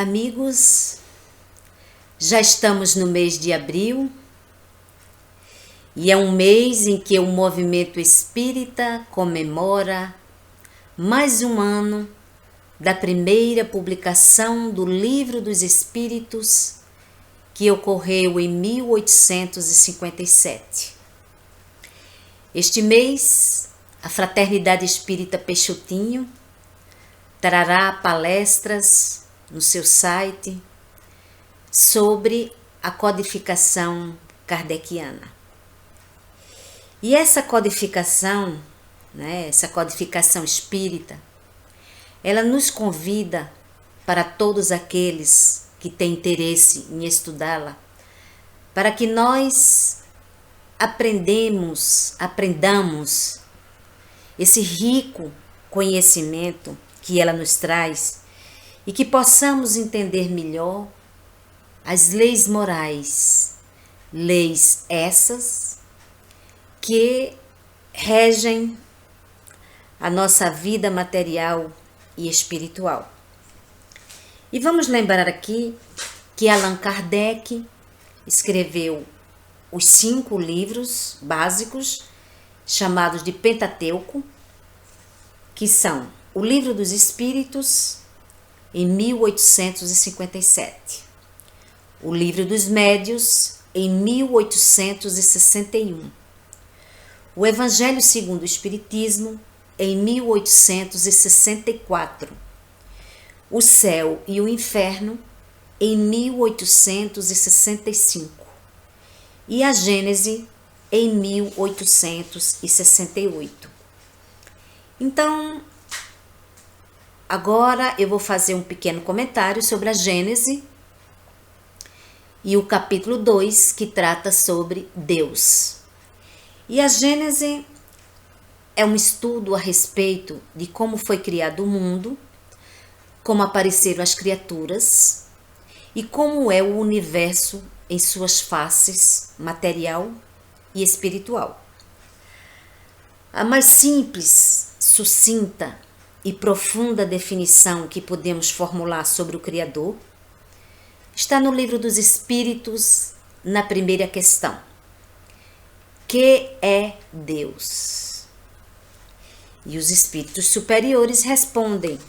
Amigos, já estamos no mês de abril e é um mês em que o movimento espírita comemora mais um ano da primeira publicação do Livro dos Espíritos, que ocorreu em 1857. Este mês, a Fraternidade Espírita Peixotinho trará palestras no seu site sobre a codificação kardeciana. E essa codificação, essa codificação espírita, ela nos convida para todos aqueles que têm interesse em estudá-la, para que nós aprendamos esse rico conhecimento que ela nos traz e que possamos entender melhor as leis morais, leis essas que regem a nossa vida material e espiritual. E vamos lembrar aqui que Allan Kardec escreveu os 5 livros básicos chamados de Pentateuco, que são o Livro dos Espíritos, em 1857, o Livro dos Médios, em 1861, o Evangelho segundo o Espiritismo, em 1864, o Céu e o Inferno, em 1865, e a Gênese, em 1868. Então, agora eu vou fazer um pequeno comentário sobre a Gênese e o capítulo 2, que trata sobre Deus. E a Gênese é um estudo a respeito de como foi criado o mundo, como apareceram as criaturas e como é o universo em suas faces material e espiritual. A mais simples, sucinta e profunda definição que podemos formular sobre o Criador está no Livro dos Espíritos, na primeira questão. Que é Deus? E os espíritos superiores respondem: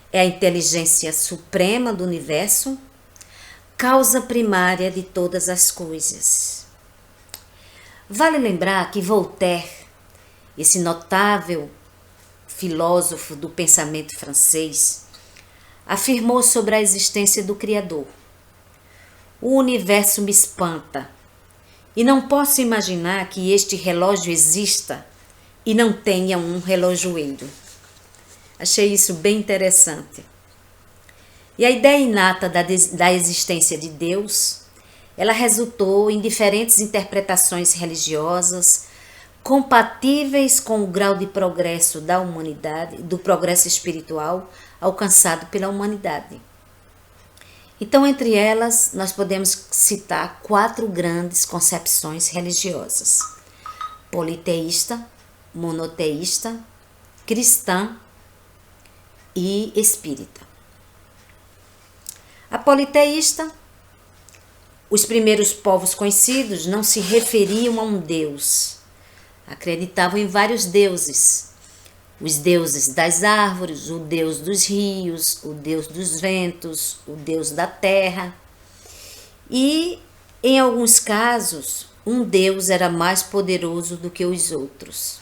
é a inteligência suprema do universo, causa primária de todas as coisas. Vale lembrar que Voltaire, esse notável filósofo do pensamento francês, afirmou sobre a existência do Criador: o universo me espanta e não posso imaginar que este relógio exista e não tenha um relojoeiro. Achei isso bem interessante. E a ideia inata da existência de Deus, ela resultou em diferentes interpretações religiosas compatíveis com o grau de progresso da humanidade, do progresso espiritual alcançado pela humanidade. Então, entre elas, nós podemos citar 4 grandes concepções religiosas: politeísta, monoteísta, cristã e espírita. A politeísta, os primeiros povos conhecidos não se referiam a um Deus, acreditavam em vários deuses: os deuses das árvores, o deus dos rios, o deus dos ventos, o deus da terra. E, em alguns casos, um deus era mais poderoso do que os outros.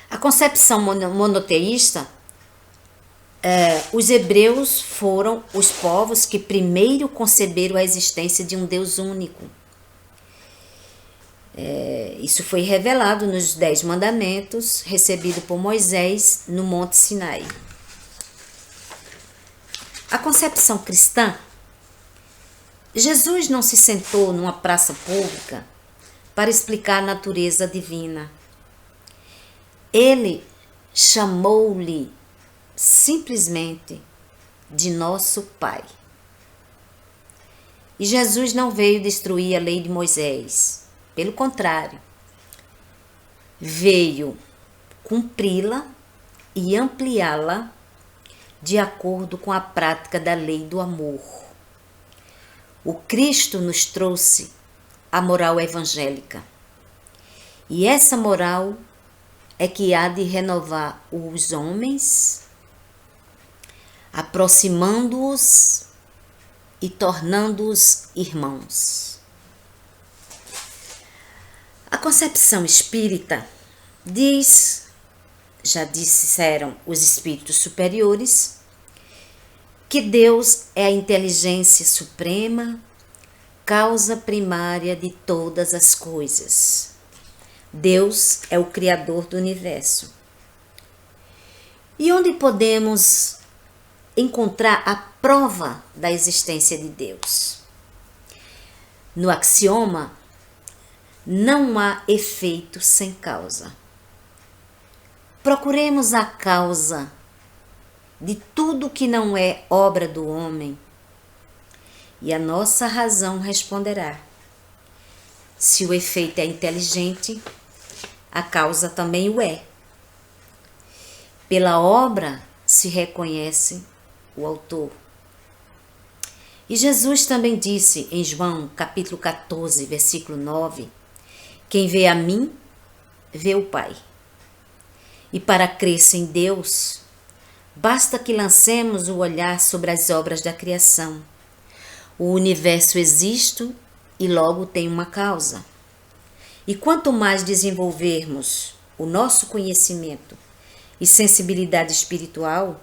A concepção monoteísta, os hebreus foram os povos que primeiro conceberam a existência de um Deus único. Isso foi revelado nos 10 mandamentos, recebido por Moisés no Monte Sinai. A concepção cristã: Jesus não se sentou numa praça pública para explicar a natureza divina. Ele chamou-lhe simplesmente de nosso Pai. E Jesus não veio destruir a lei de Moisés. Pelo contrário, veio cumpri-la e ampliá-la de acordo com a prática da lei do amor. O Cristo nos trouxe a moral evangélica. E essa moral é que há de renovar os homens, aproximando-os e tornando-os irmãos. A concepção espírita diz, já disseram os espíritos superiores, que Deus é a inteligência suprema, causa primária de todas as coisas. Deus é o Criador do universo. E onde podemos encontrar a prova da existência de Deus? No axioma, não há efeito sem causa. Procuremos a causa de tudo que não é obra do homem, e a nossa razão responderá. Se o efeito é inteligente, a causa também o é. Pela obra se reconhece o autor. E Jesus também disse em João capítulo 14, versículo 9, quem vê a mim, vê o Pai. E para crer-se em Deus, basta que lancemos o olhar sobre as obras da criação. O universo existe e logo tem uma causa. E quanto mais desenvolvermos o nosso conhecimento e sensibilidade espiritual,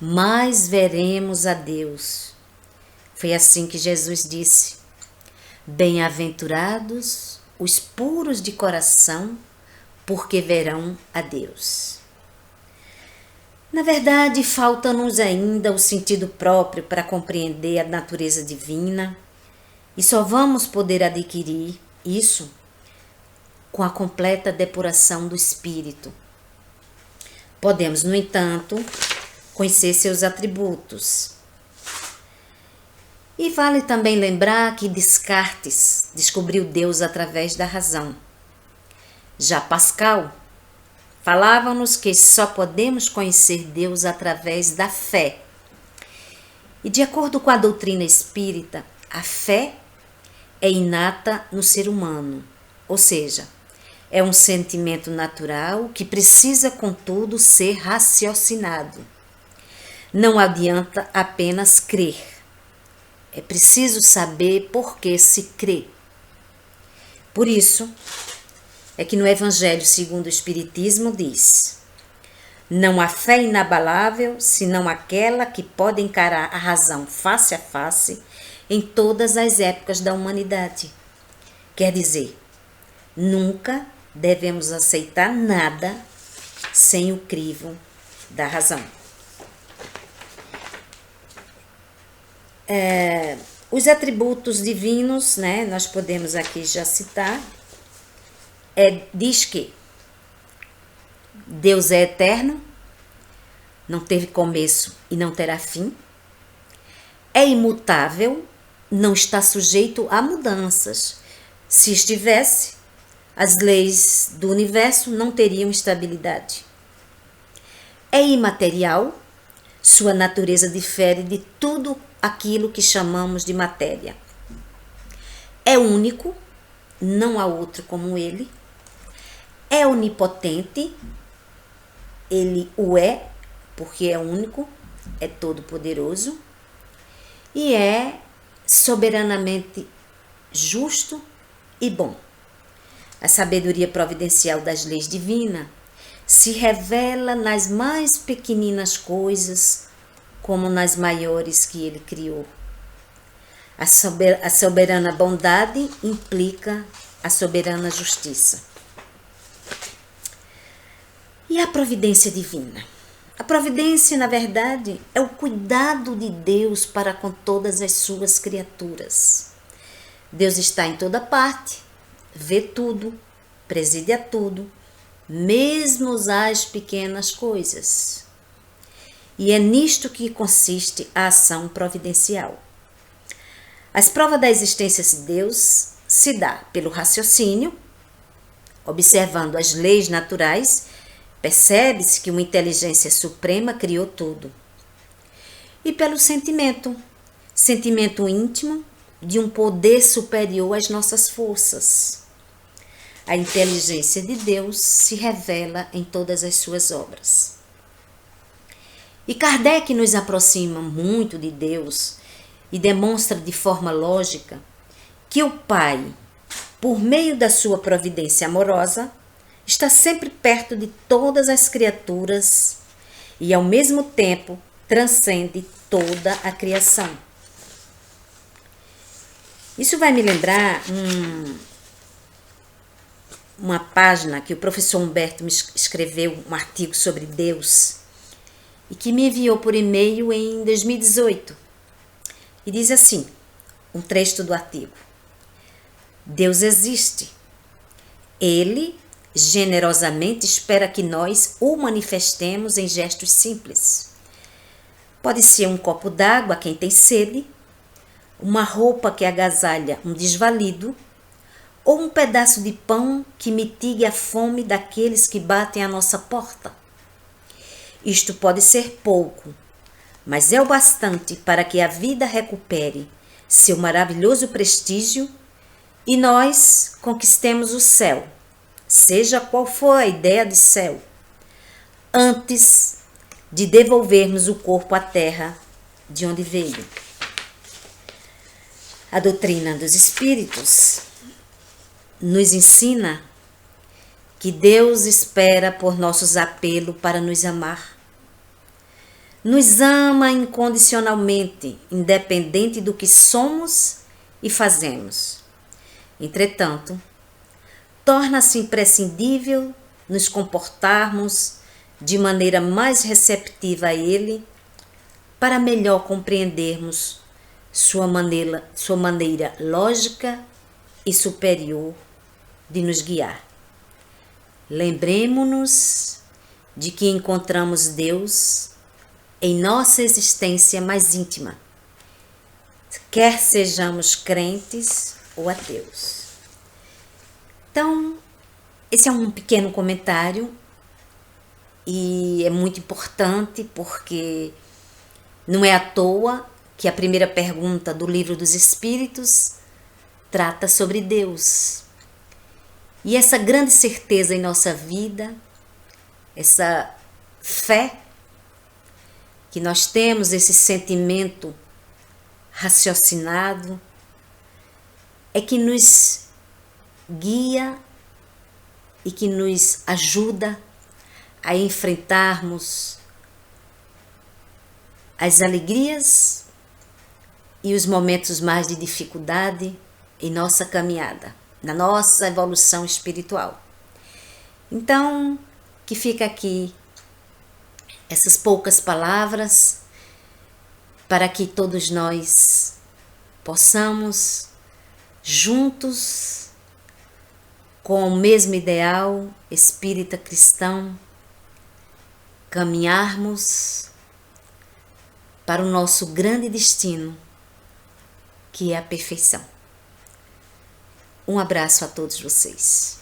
mais veremos a Deus. Foi assim que Jesus disse: bem-aventurados os puros de coração, porque verão a Deus. Na verdade, falta-nos ainda o sentido próprio para compreender a natureza divina, e só vamos poder adquirir isso com a completa depuração do espírito. Podemos, no entanto, conhecer seus atributos. E vale também lembrar que Descartes descobriu Deus através da razão. Já Pascal falava-nos que só podemos conhecer Deus através da fé. E de acordo com a doutrina espírita, a fé é inata no ser humano, ou seja, é um sentimento natural que precisa, contudo, ser raciocinado. Não adianta apenas crer. É preciso saber por que se crê. Por isso, é que no Evangelho segundo o Espiritismo diz: não há fé inabalável, senão aquela que pode encarar a razão face a face em todas as épocas da humanidade. Quer dizer, nunca devemos aceitar nada sem o crivo da razão. Os atributos divinos, né, nós podemos aqui já citar, diz que Deus é eterno, não teve começo e não terá fim, é imutável, não está sujeito a mudanças. Se estivesse, as leis do universo não teriam estabilidade. É imaterial, sua natureza difere de tudo aquilo que chamamos de matéria. É único, não há outro como ele. É onipotente, ele o é, porque é único, é todo-poderoso. E é soberanamente justo e bom. A sabedoria providencial das leis divinas se revela nas mais pequeninas coisas, como nas maiores que ele criou. A soberana bondade implica a soberana justiça. E a providência divina? A providência, na verdade, é o cuidado de Deus para com todas as suas criaturas. Deus está em toda parte, vê tudo, preside a tudo, mesmo as pequenas coisas. E é nisto que consiste a ação providencial. As provas da existência de Deus se dá pelo raciocínio, observando as leis naturais, percebe-se que uma inteligência suprema criou tudo. e pelo sentimento íntimo de um poder superior às nossas forças. A inteligência de Deus se revela em todas as suas obras. E Kardec nos aproxima muito de Deus e demonstra de forma lógica que o Pai, por meio da sua providência amorosa, está sempre perto de todas as criaturas e, ao mesmo tempo, transcende toda a criação. Isso vai me lembrar uma página que o professor Humberto me escreveu, um artigo sobre Deus, e que me enviou por e-mail em 2018. E diz assim, um trecho do artigo: Deus existe. Ele generosamente espera que nós o manifestemos em gestos simples. Pode ser um copo d'água a quem tem sede, uma roupa que agasalha um desvalido, ou um pedaço de pão que mitigue a fome daqueles que batem à nossa porta. Isto pode ser pouco, mas é o bastante para que a vida recupere seu maravilhoso prestígio e nós conquistemos o céu, seja qual for a ideia de céu, antes de devolvermos o corpo à terra de onde veio. A doutrina dos espíritos nos ensina que Deus espera por nossos apelos para nos amar. Nos ama incondicionalmente, independente do que somos e fazemos. Entretanto, torna-se imprescindível nos comportarmos de maneira mais receptiva a Ele para melhor compreendermos sua maneira lógica e superior de nos guiar. Lembremo-nos de que encontramos Deus em nossa existência mais íntima, quer sejamos crentes ou ateus. Então, esse é um pequeno comentário e é muito importante porque não é à toa que a primeira pergunta do Livro dos Espíritos trata sobre Deus. E essa grande certeza em nossa vida, essa fé que nós temos, esse sentimento raciocinado, é que nos guia e que nos ajuda a enfrentarmos as alegrias e os momentos mais de dificuldade em nossa caminhada, na nossa evolução espiritual. Então, que fica aqui essas poucas palavras para que todos nós possamos, juntos, com o mesmo ideal espírita cristão, caminharmos para o nosso grande destino, que é a perfeição. Um abraço a todos vocês.